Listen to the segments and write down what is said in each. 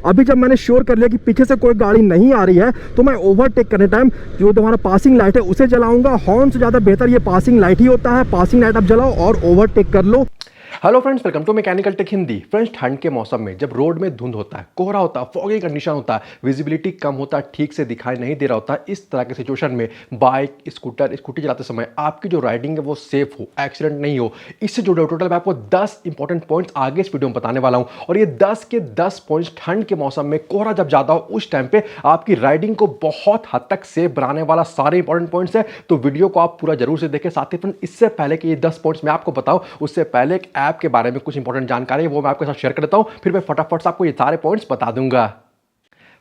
अभी जब मैंने श्योर कर लिया कि पीछे से कोई गाड़ी नहीं आ रही है तो मैं ओवरटेक करने टाइम जो तुम्हारा पासिंग लाइट है उसे जलाऊंगा। हॉर्न से ज़्यादा बेहतर ये पासिंग लाइट ही होता है। पासिंग लाइट आप जलाओ और ओवरटेक कर लो। Hello friends, welcome to mechanical tech Hindi. Friends, ठंड के मौसम में जब रोड में धुंध होता है, कोहरा होता है, फॉगी कंडीशन होता है, विजिबिलिटी कम होता है, ठीक से दिखाई नहीं दे रहा होता है, इस तरह के सिचुएशन में बाइक, स्कूटी चलाते समय आपकी जो राइडिंग है वो सेफ हो, एक्सीडेंट नहीं हो, इससे जुड़े टोटल मैं आपको 10 इंपॉर्टेंट पॉइंट्स आगे इस वीडियो में बताने वाला हूं। और ये 10 के 10 पॉइंट्स ठंड के मौसम में कोहरा जब ज्यादा हो उस टाइम पे आपकी राइडिंग को बहुत हद तक सेफ बनाने वाला सारे इंपॉर्टेंट पॉइंट्स है। तो वीडियो को आप पूरा जरूर से देखें। साथ ही फ्रेंड, इससे पहले कि ये 10 पॉइंट्स मैं आपको बताऊं उससे पहले एक ऐप के बारे में कुछ इंपॉर्टेंट जानकारी है वो मैं आपके साथ शेयर कर देता हूं, फिर मैं फटाफट से आपको ये सारे पॉइंट्स बता दूंगा।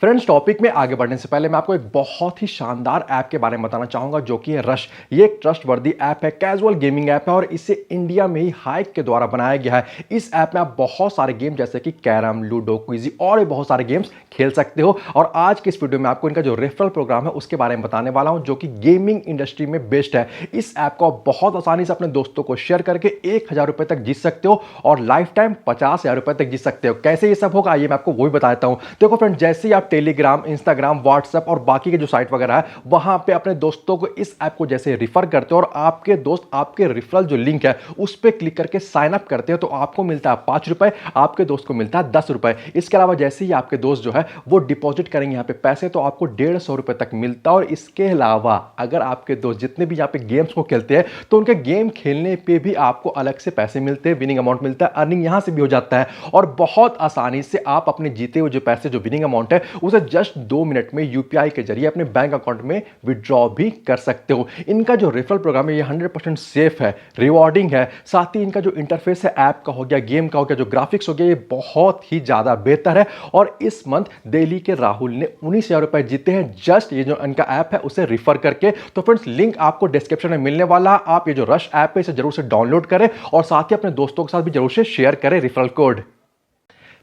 फ्रेंड्स, टॉपिक में आगे बढ़ने से पहले मैं आपको एक बहुत ही शानदार ऐप के बारे में बताना चाहूंगा जो कि है रश। ये एक ट्रस्टवर्दी ऐप है, कैजुअल गेमिंग ऐप है और इसे इंडिया में ही हाइक के द्वारा बनाया गया है। इस ऐप में आप बहुत सारे गेम जैसे कि कैरम, लूडो, क्विजी और भी बहुत सारे गेम्स खेल सकते हो। और आज के इस वीडियो में आपको इनका जो रेफरल प्रोग्राम है उसके बारे में बताने वाला हूं जो कि गेमिंग इंडस्ट्री में बेस्ट है। इस ऐप को आप बहुत आसानी से अपने दोस्तों को शेयर करके 1000 रुपए तक जीत सकते हो और लाइफ टाइम 50,000 रुपए तक जीत सकते हो। कैसे ये सब होगा ये मैं आपको वो भी बता देता हूं। देखो फ्रेंड, जैसे ही आप टेलीग्राम, इंस्टाग्राम, व्हाट्सएप और बाकी के जो साइट वगैरह है वहां पे अपने दोस्तों को इस ऐप को जैसे रिफर करते हो और आपके दोस्त आपके रेफरल जो लिंक है उस पर क्लिक करके साइन अप करते हो तो आपको मिलता है 5 रुपए, आपके दोस्त को मिलता है 10 रुपए। इसके अलावा जैसे ही आपके दोस्त जो है वो डिपॉजिट करेंगे यहाँ पे पैसे तो आपको 150 रुपए तक मिलता है। और इसके अलावा अगर आपके दोस्त जितने भी यहाँ पे गेम्स को खेलते हैं तो उनके गेम खेलने पे भी आपको अलग से पैसे मिलते हैं, विनिंग अमाउंट मिलता है, अर्निंग यहां से भी हो जाता है। और बहुत आसानी से आप अपने जीते हुए जो पैसे, जो विनिंग अमाउंट है उसे जस्ट 2 मिनट में यूपीआई के जरिए अपने बैंक अकाउंट में विड्रॉ भी कर सकते हो। इनका जो रेफरल प्रोग्राम है ये 100% सेफ है, रिवॉर्डिंग है। साथ ही इनका जो इंटरफेस है ऐप का हो गया, गेम का हो गया, जो ग्राफिक्स हो गया, ये बहुत ही ज्यादा बेहतर है। और इस मंथ दिल्ली के राहुल ने 19,000 रुपए जीते हैं जस्ट ये जो इनका ऐप है उसे रिफर करके। तो फ्रेंड्स, लिंक आपको डिस्क्रिप्शन में मिलने वाला। आप ये जो रश ऐप है इसे जरूर से डाउनलोड करें और साथ ही अपने दोस्तों के साथ भी जरूर से शेयर करें रेफरल कोड।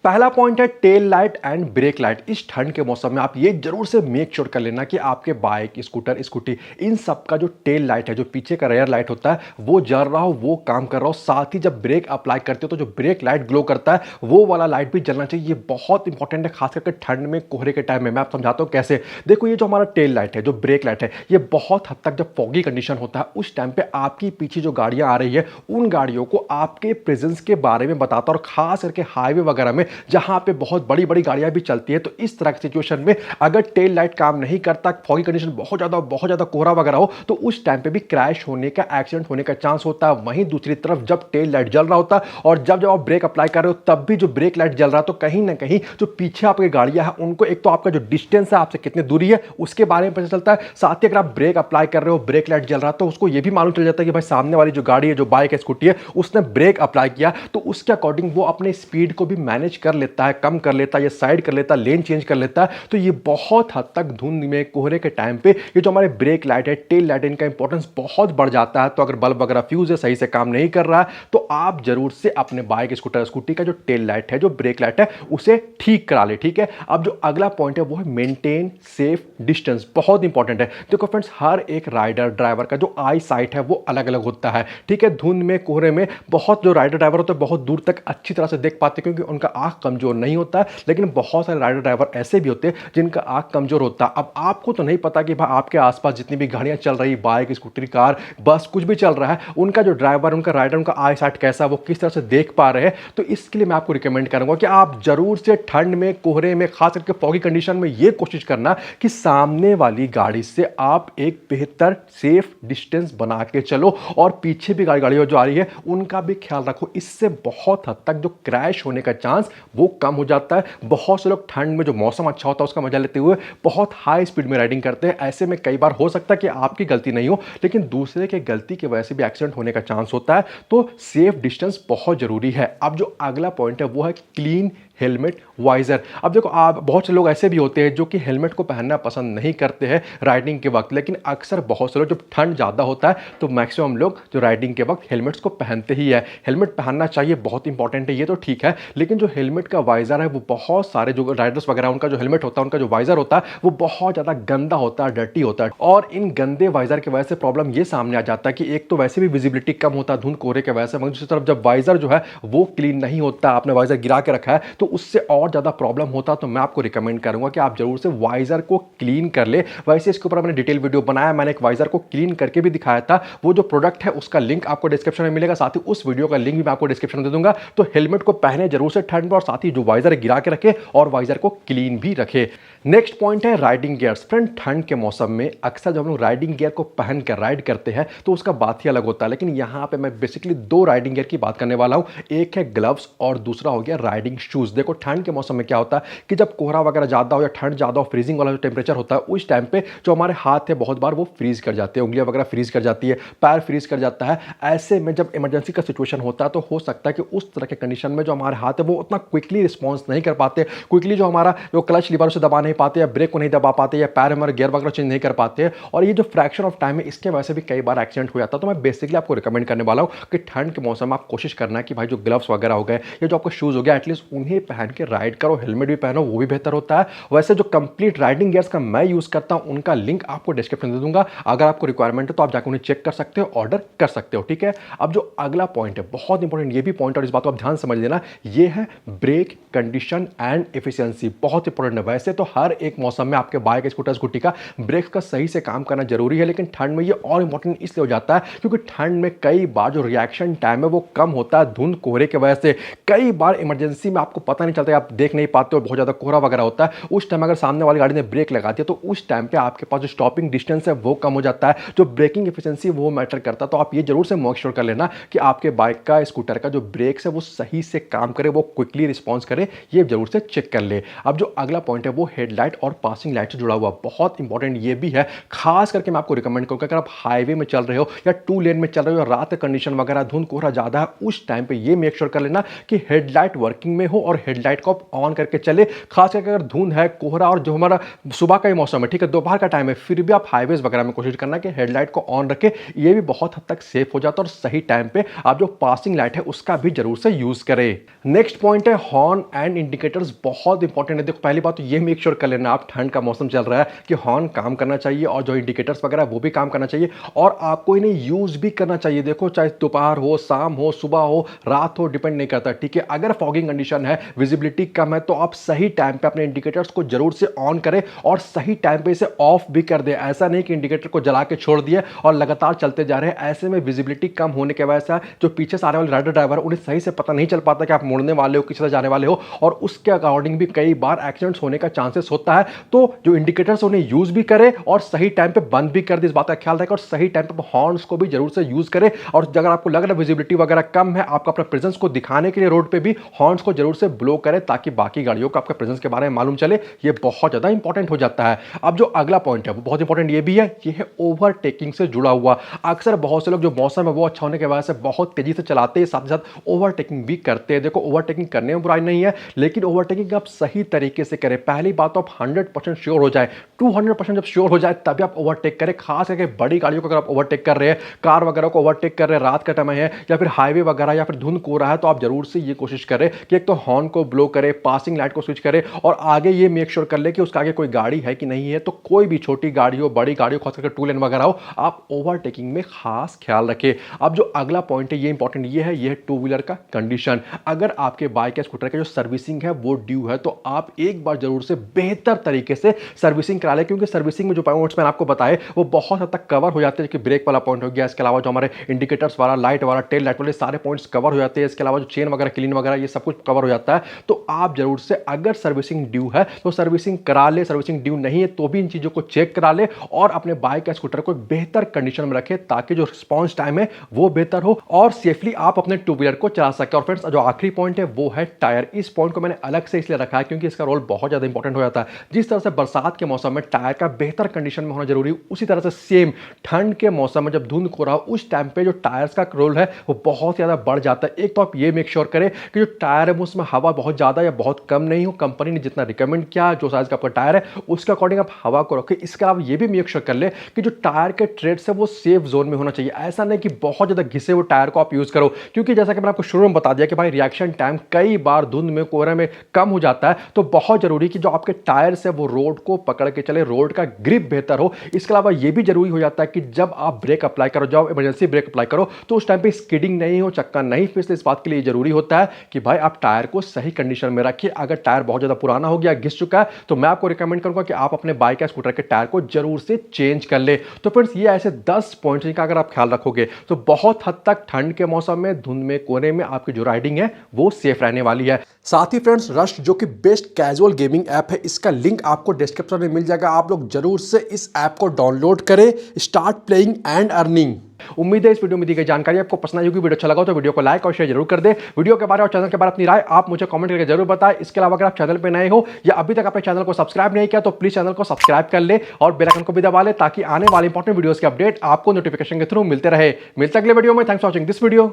पहला पॉइंट है tail light and brake light. इस ठंड के मौसम में आप ये जरूर से मेक श्योर कर लेना कि आपके बाइक, स्कूटर, स्कूटी इन सब का जो टेल लाइट है, जो पीछे का रेयर लाइट होता है वो जल रहा हो, वो काम कर रहा हो। साथ ही जब ब्रेक अप्लाई करते हो तो जो ब्रेक लाइट ग्लो करता है वो वाला लाइट भी जलना चाहिए। ये बहुत इंपॉर्टेंट है, खास करके ठंड में, कोहरे के टाइम में। मैं आप समझाता हूँ कैसे। देखो, ये जो हमारा टेल लाइट है, जो ब्रेक लाइट है, ये बहुत हद तक जब फॉगी कंडीशन होता है उस टाइम पे आपकी पीछे जो गाड़ियां आ रही है उन गाड़ियों को आपके प्रेजेंस के बारे में बताता है। और खास करके हाईवे वगैरह में जहां पे बहुत बड़ी बड़ी गाड़ियां भी चलती है तो इस तरह की सिचुएशन में अगर टेल लाइट काम नहीं करता, फॉगी कंडीशन बहुत ज्यादा कोहरा वगैरह हो तो उस टाइम पे भी क्रैश होने का, एक्सीडेंट होने का चांस होता है। वहीं दूसरी तरफ जब टेल लाइट जल रहा होता है और जब आप ब्रेक अप्लाई कर रहे हो तब भी जो ब्रेक लाइट जल रहा है तो कहीं ना कहीं जो पीछे आपकी गाड़ियां हैं उनको एक तो आपका जो डिस्टेंस है, आपसे कितनी दूरी है उसके बारे में पता चलता है। साथ ही अगर आप ब्रेक अप्लाई कर रहे हो, ब्रेक लाइट जल रहा है तो उसको यह भी मालूम चल जाता है कि भाई सामने वाली जो गाड़ी है, जो बाइक है, स्कूटी है, उसने ब्रेक अप्लाई किया तो उसके अकॉर्डिंग वो अपने स्पीड को भी मैनेज कर लेता है, कम कर लेता है या साइड कर लेता है, लेन चेंज कर लेता है। तो ये बहुत हद तक धुंध में, कोहरे के टाइम पे ये जो हमारे ब्रेक लाइट है, टेल लाइट है, इनका इंपॉर्टेंस बहुत बढ़ जाता है। तो अगर बल्ब वगैरह फ्यूज है, सही से काम नहीं कर रहा है तो आप जरूर से अपने बाइक, स्कूटर, स्कूटी का जो टेल लाइट है, जो ब्रेक लाइट है उसे ठीक करा ले। ठीक है। अब जो अगला पॉइंट है वो है मेंटेन सेफ डिस्टेंस। बहुत इंपॉर्टेंट है। देखो फ्रेंड्स, हर एक राइडर, ड्राइवर का जो आई साइट है वो अलग अलग होता है। ठीक है। धुंध में, कोहरे में बहुत जो राइडर ड्राइवर होते हैं बहुत दूर तक अच्छी तरह से देख पाते हैं क्योंकि उनका आंख कमजोर नहीं होता है। लेकिन बहुत सारे राइडर ड्राइवर ऐसे भी होते हैं जिनका आंख कमजोर होता है। अब आपको तो नहीं पता कि भाई आपके आसपास जितनी भी गाड़ियां चल रही, बाइक, स्कूटर, कार, बस, कुछ भी चल रहा है, उनका जो ड्राइवर, उनका राइडर, उनका आई साइट कैसा, वो किस तरह से देख पा रहे हैं। तो इसके लिए मैं आपको रिकमेंड करूंगा कि आप जरूर से ठंड में, कोहरे में, खास करके फॉगी कंडीशन में ये कोशिश करना कि सामने वाली गाड़ी से आप एक बेहतर सेफ डिस्टेंस बना के चलो और पीछे भी गाड़ियां जो आ रही है उनका भी ख्याल रखो। इससे बहुत हद तक जो क्रैश होने का चांस वो कम हो जाता है। बहुत से लोग ठंड में जो मौसम अच्छा होता है उसका मजा लेते हुए बहुत हाई स्पीड में राइडिंग करते हैं। ऐसे में कई बार हो सकता है कि आपकी गलती नहीं हो लेकिन दूसरे के गलती की वजह से भी एक्सीडेंट होने का चांस होता है। तो सेफ डिस्टेंस बहुत जरूरी है। अब जो अगला पॉइंट है वो है क्लीन हेलमेट, वाइजर। अब देखो, आप बहुत से लोग ऐसे भी होते हैं जो कि हेलमेट को पहनना पसंद नहीं करते हैं राइडिंग के वक्त, लेकिन अक्सर बहुत से लोग जब ठंड ज़्यादा होता है तो मैक्सिमम लोग जो राइडिंग के वक्त हेलमेट्स को पहनते ही है। हेलमेट पहनना चाहिए, बहुत इंपॉर्टेंट है, ये तो ठीक है। लेकिन जो हेलमेट का वाइजर है वो बहुत सारे जो राइडर्स वगैरह उनका जो हेलमेट होता है, उनका जो वाइजर होता है वो बहुत ज़्यादा गंदा होता है, डर्टी होता है। और इन गंदे वाइजर की वजह से प्रॉब्लम ये सामने आ जाता है कि एक तो वैसे भी विजिबिलिटी कम होता है धुंध कोहरे की वजह से, मगर दूसरी तरफ जब वाइजर जो है वो क्लीन नहीं होता, आपने वाइजर गिरा के रखा है तो तो उससे और ज़्यादा प्रॉब्लम होता, तो मैं आपको रिकमेंड करूंगा कि आप जरूर से वाइजर को क्लीन कर ले। वैसे इसके ऊपर मैंने डिटेल वीडियो बनाया, मैंने एक वाइजर को क्लीन करके भी दिखाया था। वो जो प्रोडक्ट है उसका लिंक आपको डिस्क्रिप्शन में मिलेगा, साथ ही उस वीडियो का लिंक भी मैं आपको डिस्क्रिप्शन में दे दूंगा। तो हेलमेट को पहने जरूर से ठंड में, और साथ ही जो वाइजर है गिरा के रखे और वाइजर को क्लीन भी रखे। नेक्स्ट पॉइंट है राइडिंग गियर्स। फ्रेंड, ठंड के मौसम में अक्सर जब हम लोग राइडिंग गियर को पहन कर राइड करते हैं तो उसका बात ही अलग होता है, लेकिन यहां पे मैं बेसिकली दो राइडिंग गियर की बात करने वाला हूं। एक है ग्लव्स और दूसरा हो गया राइडिंग शूज। देखो ठंड के मौसम में क्या होता है कि जब कोहरा वगैरह ज्यादा हो या ठंड ज्यादा हो, फ्रीजिंग वाला जो टेम्परेचर होता है, उस टाइम पे जो हमारे हाथ है बहुत बार वो फ्रीज कर जाते हैं, उंगलियां वगैरह फ्रीज कर जाती है, पैर फ्रीज कर जाता है। ऐसे में जब इमरजेंसी का सिचुएशन होता है तो हो सकता है कि उस तरह के कंडीशन में जो हमारे हाथ है वो उतना क्विकली रिस्पॉन्स नहीं कर पाते, क्विकली जो हमारा जो क्लच लीवर उसे दबा नहीं पाते या ब्रेक को नहीं दबा पाते या पैर हमारे गियर वगैरह चेंज नहीं कर पाते, और ये जो फ्रैक्शन ऑफ टाइम है इसके वजह से भी कई बार एक्सीडेंट हो जाता है। तो मैं बेसिकली आपको रिकमेंड करने वाला हूं कि ठंड के मौसम में आप कोशिश करना है कि भाई जो ग्लव्स वगैरह हो गए या जो आपको शूज हो गया एटलीस्ट उन्हें पहन के राइड करो, हेलमेट भी पहनो, वो भी बेहतर होता है। वैसे जो कंप्लीट राइडिंग गियर्स का मैं यूज करता हूं उनका लिंक आपको डिस्क्रिप्शन दे दूंगा, अगर आपको रिक्वायरमेंट है तो आप जाकर उन्हें चेक कर सकते हो, ऑर्डर कर सकते हो, ठीक है। अब जो अगला पॉइंट है बहुत इंपॉर्टेंट, ये भी पॉइंट और इस बात को आप ध्यान समझ लेना, ये है ब्रेक कंडीशन एंड एफिशिएंसी। बहुत इंपॉर्टेंट है। वैसे तो हर एक मौसम में आपके बाइक, स्कूटर, स्कूटी का ब्रेक का सही से काम करना जरूरी है, लेकिन ठंड में ये और इंपॉर्टेंट इसलिए हो जाता है क्योंकि ठंड में कई बार जो रिएक्शन टाइम है वो कम होता है धुंध कोहरे की वजह से। कई बार इमरजेंसी में आपको पता नहीं चलता, आप देख नहीं पाते हो, बहुत ज्यादा कोहरा वगैरह होता है, उस टाइम अगर सामने वाली गाड़ी ने ब्रेक लगा दिया तो उस टाइम पे आपके पास जो स्टॉपिंग डिस्टेंस है वो कम हो जाता है, जो ब्रेकिंग एफिशिएंसी वो मैटर करता है। तो आप ये जरूर से मेक श्योर कर लेना कि आपके बाइक का, स्कूटर का जो ब्रेक्स है वो सही से काम करे, वो क्विकली रिस्पॉन्स करे, ये जरूर से चेक कर ले। अब जो अगला पॉइंट है वो हेडलाइट और पासिंग लाइट से जुड़ा हुआ, बहुत इंपॉर्टेंट ये भी है। खास करके मैं आपको रिकमेंड करूंगा अगर आप हाईवे में चल रहे हो या टू लेन में चल रहे हो, रात का कंडीशन वगैरह धुंध कोहरा ज्यादा है, उस टाइम पे ये मेक श्योर कर लेना कि हेडलाइट वर्किंग में हो और हेडलाइट को आप ऑन करके चले। खास करके अगर धुंध है, कोहरा और जो हमारा सुबह का ही मौसम है, ठीक है, दोपहर का टाइम है, फिर भी आप हाईवेज वगैरह में कोशिश करना कि हेडलाइट को ऑन रखे, ये भी बहुत हद तक सेफ हो जाता है और सही टाइम पे आप जो पासिंग लाइट है उसका भी जरूर से यूज करें। नेक्स्ट पॉइंट है हॉर्न एंड इंडिकेटर्स। बहुत इंपॉर्टेंट है। देखो पहली बात तो ये मेक श्योर कर लेना आप, ठंड का मौसम चल रहा है, कि हॉर्न काम करना चाहिए और जो इंडिकेटर्स वगैरह वो भी काम करना चाहिए और आपको इन्हें यूज भी करना चाहिए। देखो चाहे दोपहर हो, शाम हो, सुबह हो, रात हो, डिपेंड नहीं करता, ठीक है। अगर फॉगिंग कंडीशन है, विजिबिलिटी कम है, तो आप सही टाइम पे अपने इंडिकेटर्स को जरूर से ऑन करें और सही टाइम पे इसे ऑफ भी कर दे। ऐसा नहीं कि इंडिकेटर को जला के छोड़ दिए और लगातार चलते जा रहे हैं। ऐसे में विजिबिलिटी कम होने की वजह से जो पीछे से आने वाले राइडर ड्राइवर उन्हें सही से पता नहीं चल पाता कि आप मुड़ने वाले हो, किस तरह जाने वाले हो, और उसके अकॉर्डिंग भी कई बार एक्सीडेंट्स होने का चांसेस होता है। तो जो इंडिकेटर्स उन्हें यूज भी करे और सही टाइम पे बंद भी कर दे, इस बात का ख्याल रखें और सही टाइम पे हॉर्न्स को भी जरूर से यूज करें। और अगर आपको लग रहा है विजिबिलिटी वगैरह कम है, आपको अपना प्रेजेंस को दिखाने के लिए रोड पे भी हॉर्न्स को जरूर से ब्लो करें ताकि बाकी गाड़ियों को आपके प्रेजेंस के बारे में मालूम चले। ये बहुत ज्यादा इंपॉर्टेंट हो जाता है। अब जो अगला पॉइंट है वो बहुत इंपॉर्टेंट ये भी है, ये है ओवरटेकिंग से जुड़ा हुआ। अक्सर बहुत से लोग जो मौसम है वो अच्छा होने के वजह से बहुत तेजी से चलाते हैं, साथ ही साथ ओवरटेकिंग भी करते हैं। देखो ओवरटेकिंग करने में बुराई नहीं है, लेकिन ओवरटेकिंग आप सही तरीके से करें। पहली बात तो आप 100% श्योर हो जाए, 200% जब श्योर हो जाए तभी आप ओवरटेक करें। खास करके बड़ी गाड़ियों को अगर आप ओवरटेक कर रहे हैं, कार वगैरह को ओवरटेक कर रहे हैं, रात का टाइम है या फिर हाईवे वगैरह या फिर धुंध को रहा है, तो आप जरूर से ये कोशिश करें कि एक तो हॉर्न को ब्लो करें, पासिंग लाइट को स्विच करें और आगे ये मेक श्योर कर ले कि उसका आगे कोई गाड़ी है कि नहीं है। तो कोई भी छोटी गाड़ी हो, बड़ी गाड़ी हो, खास करके टू लेन वगैरह हो, आप ओवरटेकिंग में खास ख्याल रखें। अब जो अगला पॉइंट है ये इंपॉर्टेंट ये है टू व्हीलर का कंडीशन। अगर आपके बाइक या स्कूटर का जो सर्विसिंग है वो ड्यू है तो आप एक बार जरूर से बेहतर तरीके से सर्विसिंग करा लें, क्योंकि सर्विसिंग में जो पॉइंट्स मैंने आपको बताए वो बहुत हद तक कवर हो जाते हैं। कि ब्रेक वाला पॉइंट हो गया, इसके अलावा जो हमारे इंडिकेटर्स वाला, लाइट वाला, टेल लाइट वाले सारे पॉइंट्स कवर हो जाते हैं। इसके अलावा जो चेन वगैरह, क्लीन वगैरह, ये सब कुछ कवर हो जाता है। तो आप जरूर से अगर सर्विसिंग ड्यू है तो सर्विसिंग करा ले, सर्विसिंग ड्यू नहीं है तो भी इन चीजों को चेक करा ले और अपने बाइक या स्कूटर को बेहतर कंडीशन में रखें ताकि जो रिस्पॉन्स टाइम है वो बेहतर हो और सेफली आप अपने टू व्हीलर को चला सके। और फ्रेंड्स जो आखिरी पॉइंट है वो है टायर। इस पॉइंट को मैंने अलग से इसलिए रखा है क्योंकि इसका रोल बहुत ज्यादा इंपॉर्टेंट हो जाता है। जिस तरह से बरसात के मौसम में टायर का बेहतर कंडीशन में होना जरूरी है, उसी तरह से सेम ठंड के मौसम में जब धुंध कोहरा हो उस टाइम पे जो टायर्स का रोल है वो बहुत ज्यादा बढ़ जाता है। एक तो आप ये मेक श्योर करें कि जो टायर है उसमें हवा बहुत ज्यादा या बहुत कम नहीं हो। कंपनी ने जितना रिकमेंड किया, जो साइज का आपका टायर है उसके अकॉर्डिंग आप हवा को रखें। इसके अलावा ये भी मेक श्योर कर ले कि जो टायर के ट्रेड्स है वो सेफ जोन में होना चाहिए। ऐसा नहीं कि बहुत ज्यादा घिसे हुए टायर को आप यूज करो, क्योंकि जैसा कि मैंने आपको शुरू में बता दिया कि भाई रिएक्शन टाइम कई बार धुंध में, कोहरे में कम हो जाता है। तो बहुत जरूरी कि जो आपके टायर से वो रोड को पकड़ के चले, रोड का ग्रिप बेहतर हो। इसके अलावा ये भी जरूरी हो जाता है कि जब आप ब्रेक अप्लाई करो, जब इमरजेंसी ब्रेक अप्लाई करो, तो उस टाइम पे स्किडिंग नहीं हो, चक्का नहीं फिसले। इस बात के लिए जरूरी होता है कि भाई आप टायर को सही कंडीशन में रखिए। अगर टायर बहुत ज्यादा पुराना हो गया, घिस चुका है, तो मैं आपको रिकमेंड करूंगा कि आप अपने बाइक या स्कूटर के टायर को जरूर से चेंज कर ले। तो फ्रेंड्स, ये ऐसे 10 पॉइंट्स का अगर आप ख्याल रखोगे तो बहुत हद तक ठंड के मौसम में, धुंध में, कोने में आपकी जो राइडिंग है वो सेफ रहने वाली है। साथ ही फ्रेंड्स, रस्ट जो कि बेस्ट कैजुअल गेमिंग ऐप है, इसका लिंक आपको डिस्क्रिप्शन में मिल जाएगा। आप लोग जरूर से इस ऐप को डाउनलोड करें, स्टार्ट प्लेइंग एंड अर्निंग। उम्मीद है इस वीडियो में दी गई जानकारी आपको पसंद आई होगी। वीडियो अच्छा लगा तो वीडियो को लाइक और शेयर जरूर कर दे। वीडियो के बारे और चैनल के बारे में अपनी राय आप मुझे कमेंट करके जरूर बताएं। इसके अलावा अगर आप चैनल पे नए हो या अभी तक अपने चैनल को सब्सक्राइब नहीं किया तो प्लीज चैनल को सब्सक्राइब कर ले और बेल आइकन को भी दबा ले, ताकि आने वाले इंपॉर्टेंट वीडियोस के अपडेट आपको नोटिफिकेशन के थ्रू मिलते रहे। मिलते अगले वीडियो में। Thanks for watching this video.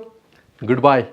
Good bye.